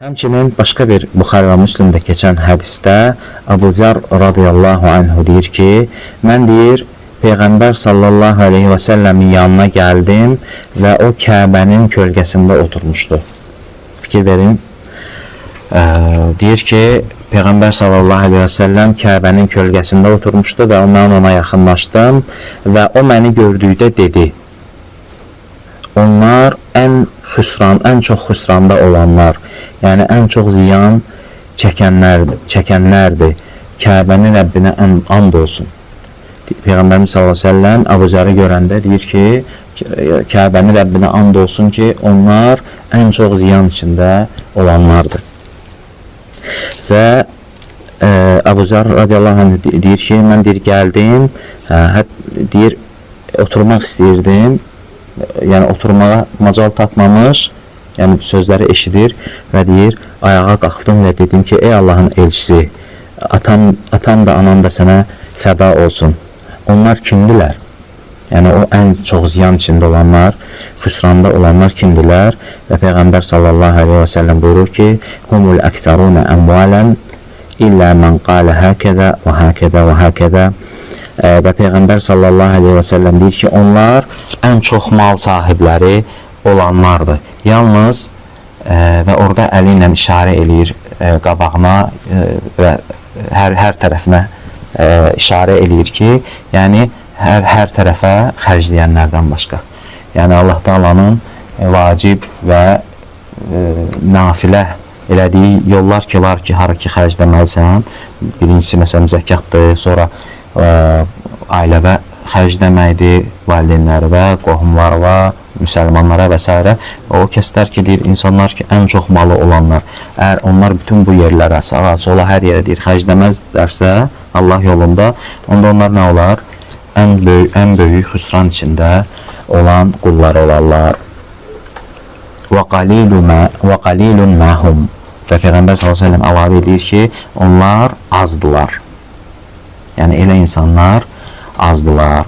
Həmçinin başqa bir Buxari və Müslimdə keçən hədisdə Abu Zər radiyallahu anhu deyir ki, mən deyir, Peyğəmbər sallallahu aleyhi və səlləmin yanına gəldim və o Kəbənin kölgəsində oturmuşdu. Fikir verin. Deyir ki, Peyğəmbər sallallahu aleyhi və səlləm Kəbənin kölgəsində oturmuşdu və ondan ona yaxınlaşdım və o məni gördükdə dedi, onlar ən çox xüsranda olanlar, yəni ən çox ziyan çəkənlərdir. Kəbənin Rəbbinə and olsun. Peyğəmbərimiz sallallahu əleyhi və səlləm Əbu Zəri görəndə deyir ki, Kəbənin Rəbbinə and olsun ki, onlar ən çox ziyan içində olanlardır. Və Əbu Zər radiyallahu anh deyir ki, mən deyir gəldim, deyir oturmaq istəyirdim, yəni oturmağa macal tapmamış, yəni sözləri eşidir və deyir, ayağa qalxdım və dedim ki, ey Allahın elçisi, atam da anam da sənə fəda olsun. Onlar kimdilər? Yəni o ən çox ziyan içində olanlar, xüsranda olanlar kimdilər? Və Peyğəmbər sallallahu aleyhi və səlləm buyurur ki, humul əksərunə əmvalən illə mən qalə həkədə və həkədə və həkədə. Və Peyğəmbər sallallahu aleyhi və səlləm deyir ki, onlar ən çox mal sahibləri olanlardır. Yalnız və orada əli ilə işarə eləyir qabağına və hər tərəfinə işarə eləyir ki, yəni hər tərəfə xərcləyənlərdən başqa. Yəni Allah Taala'nın vacib və nafilə elədiyi yollar ki, var ki, hara ki xərcləməlisən. Birincisi məsələn zəkatdır, sonra ailəvə xərcləməkdir, valideynlərə, qohumlara, müsəlmanlara və s. O kəslər ki, deyir, insanlar ki, ən çox malı olanlar, əgər onlar bütün bu yerlərə, sağa, sola, hər yerə deyir, xərcləməzlərsə Allah yolunda, onda onlar nə olar? Ən böyük xüsran içində olan qullar olarlar. Və qalilun məhum. Və Peyğəmbər s.ə.v əlavə edir ki, onlar azdılar. Yəni elə insanlar azdılar.